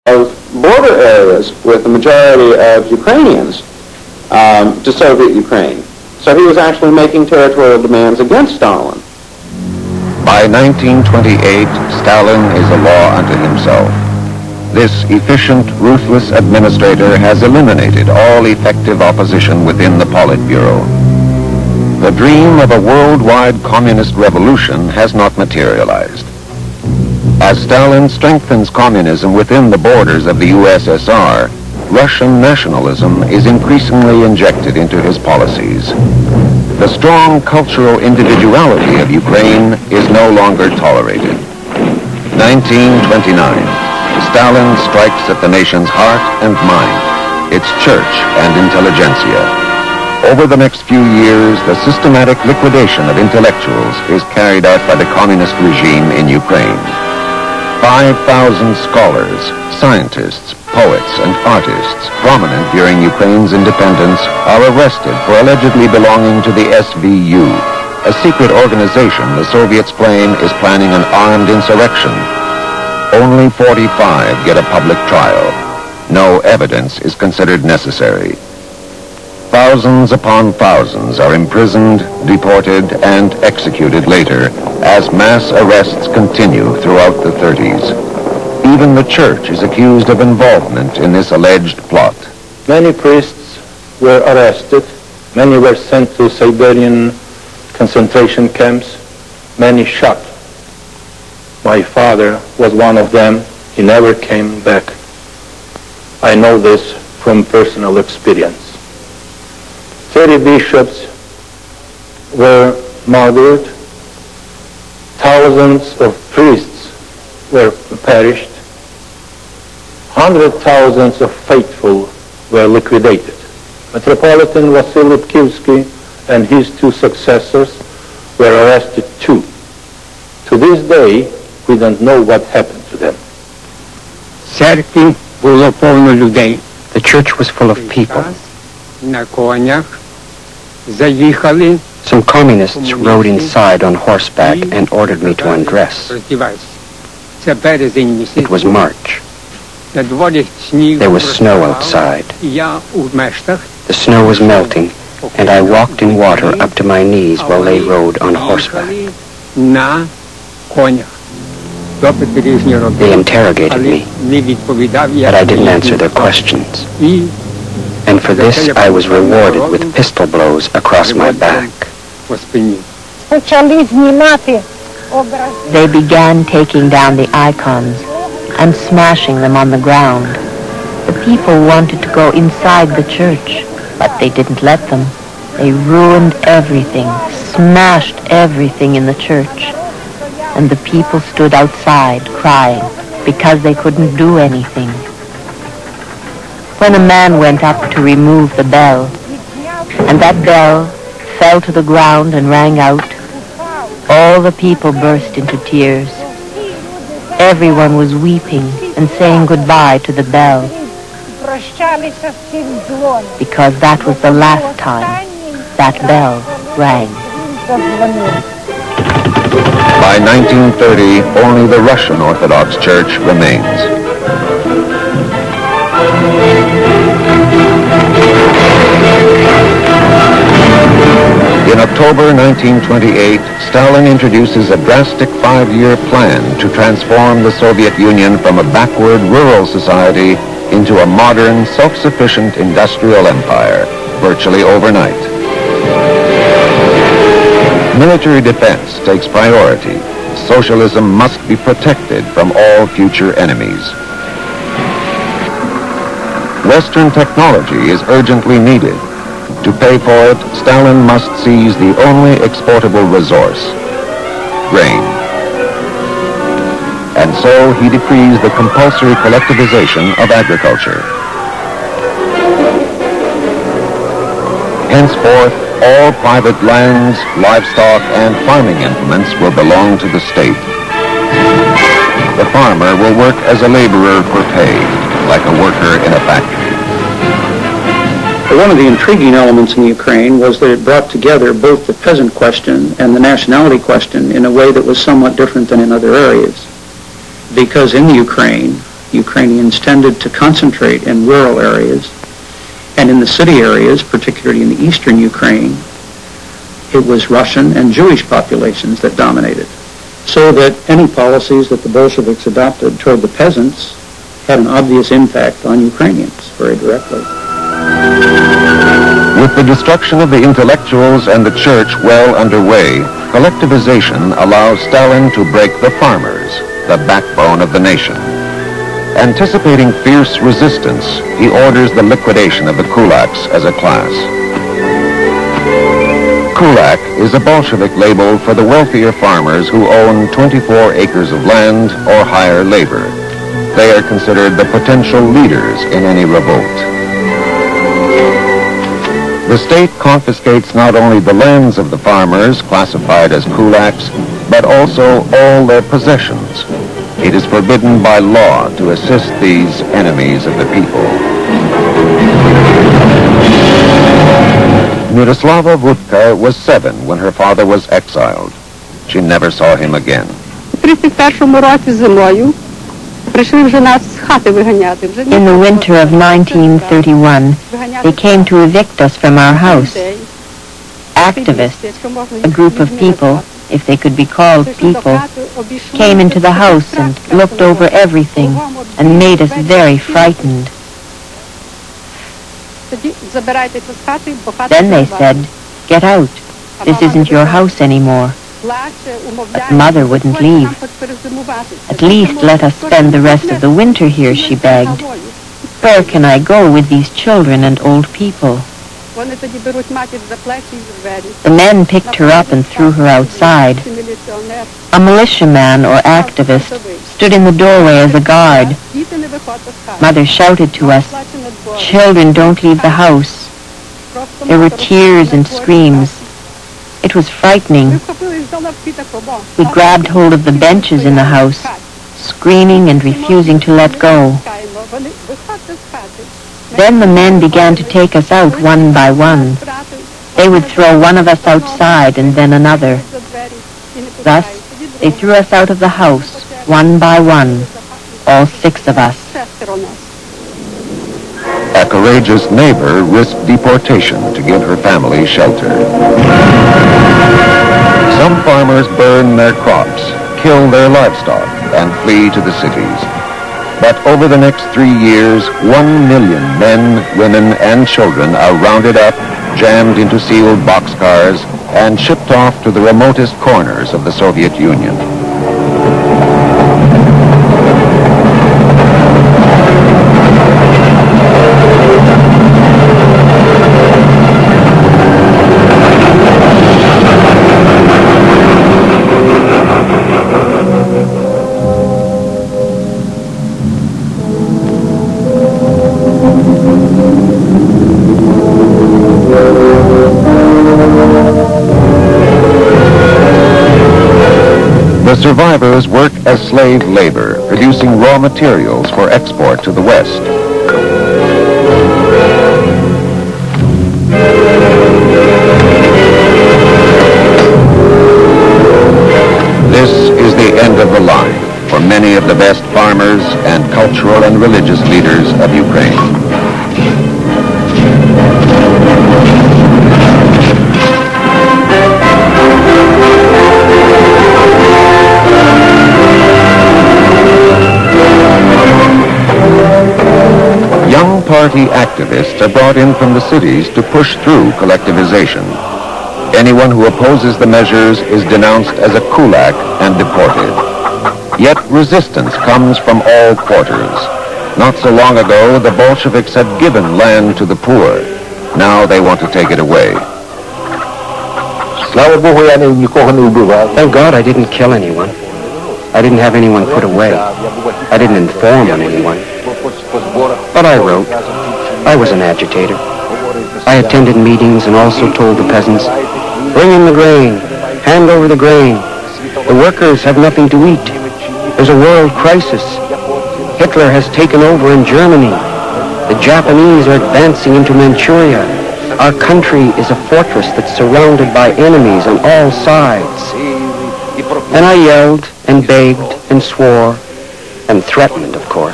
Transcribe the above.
of border areas with the majority of Ukrainians to Soviet Ukraine. So he was actually making territorial demands against Stalin. By 1928, Stalin is a law unto himself. This efficient, ruthless administrator has eliminated all effective opposition within the Politburo. The dream of a worldwide communist revolution has not materialized. As Stalin strengthens communism within the borders of the USSR, Russian nationalism is increasingly injected into his policies. The strong cultural individuality of Ukraine is no longer tolerated. 1929. Stalin strikes at the nation's heart and mind, its church and intelligentsia. Over the next few years, the systematic liquidation of intellectuals is carried out by the communist regime in Ukraine. 5,000 scholars, scientists, poets, and artists prominent during Ukraine's independence are arrested for allegedly belonging to the SVU, a secret organization the Soviets claim is planning an armed insurrection. Only 45 get a public trial. No evidence is considered necessary. Thousands upon thousands are imprisoned, deported, and executed later as mass arrests continue throughout the 30s. Even the church is accused of involvement in this alleged plot. Many priests were arrested. Many were sent to Siberian concentration camps. Many shot. My father was one of them. He never came back. I know this from personal experience. 30 bishops were murdered. Thousands of priests were perished. 100,000 of faithful were liquidated. Metropolitan Vasily Kivsky and his two successors were arrested too. To this day, we don't know what happened to them. The church was full of people. Some communists rode inside on horseback and ordered me to undress. It was March. There was snow outside. The snow was melting, and I walked in water up to my knees while they rode on horseback. They interrogated me, but I didn't answer their questions. And for this I was rewarded with pistol blows across my back. They began taking down the icons and smashing them on the ground. The people wanted to go inside the church, but they didn't let them. They ruined everything, smashed everything in the church. And the people stood outside crying because they couldn't do anything. When a man went up to remove the bell, and that bell fell to the ground and rang out, all the people burst into tears. Everyone was weeping and saying goodbye to the bell, because that was the last time that bell rang. By 1930, only the Russian Orthodox Church remains. In October 1928, Stalin introduces a drastic 5-year plan to transform the Soviet Union from a backward rural society into a modern, self-sufficient industrial empire, virtually overnight. Military defense takes priority. Socialism must be protected from all future enemies. Western technology is urgently needed. To pay for it, Stalin must seize the only exportable resource, grain. And so he decrees the compulsory collectivization of agriculture. Henceforth, all private lands, livestock, and farming implements will belong to the state. The farmer will work as a laborer for pay, like a worker in a factory. One of the intriguing elements in Ukraine was that it brought together both the peasant question and the nationality question in a way that was somewhat different than in other areas. Because in Ukraine, Ukrainians tended to concentrate in rural areas, and in the city areas, particularly in the eastern Ukraine, it was Russian and Jewish populations that dominated. So that any policies that the Bolsheviks adopted toward the peasants had an obvious impact on Ukrainians very directly. With the destruction of the intellectuals and the church well underway, collectivization allows Stalin to break the farmers, the backbone of the nation. Anticipating fierce resistance, he orders the liquidation of the kulaks as a class. Kulak is a Bolshevik label for the wealthier farmers who own 24 acres of land or hire labor. They are considered the potential leaders in any revolt. The state confiscates not only the lands of the farmers, classified as kulaks, but also all their possessions. It is forbidden by law to assist these enemies of the people. Miroslava Vudka was 7 when her father was exiled. She never saw him again. In the winter of 1931, they came to evict us from our house. Activists, a group of people, if they could be called people, came into the house and looked over everything and made us very frightened. Then they said, "Get out. This isn't your house anymore." But Mother wouldn't leave. "At least let us spend the rest of the winter here," she begged. "Where can I go with these children and old people?" The men picked her up and threw her outside. A militiaman or activist stood in the doorway as a guard. Mother shouted to us, "Children, don't leave the house." There were tears and screams. It was frightening. We grabbed hold of the benches in the house, screaming and refusing to let go. Then the men began to take us out one by one. They would throw one of us outside and then another. Thus, they threw us out of the house, one by one, all 6 of us. A courageous neighbor risked deportation to give her family shelter. Some farmers burn their crops, kill their livestock, and flee to the cities. But over the next 3 years, 1 million men, women, and children are rounded up, jammed into sealed boxcars, and shipped off to the remotest corners of the Soviet Union. The survivors work as slave labor, producing raw materials for export to the West. This is the end of the line for many of the best farmers and cultural and religious leaders of Ukraine. Young party activists are brought in from the cities to push through collectivization. Anyone who opposes the measures is denounced as a kulak and deported. Yet resistance comes from all quarters. Not so long ago, the Bolsheviks had given land to the poor. Now they want to take it away. Thank God I didn't kill anyone. I didn't have anyone put away. I didn't inform on anyone. But I wrote. I was an agitator. I attended meetings and also told the peasants, "Bring in the grain. Hand over the grain. The workers have nothing to eat. There's a world crisis. Hitler has taken over in Germany. The Japanese are advancing into Manchuria. Our country is a fortress that's surrounded by enemies on all sides." And I yelled and begged and swore and threatened, of course.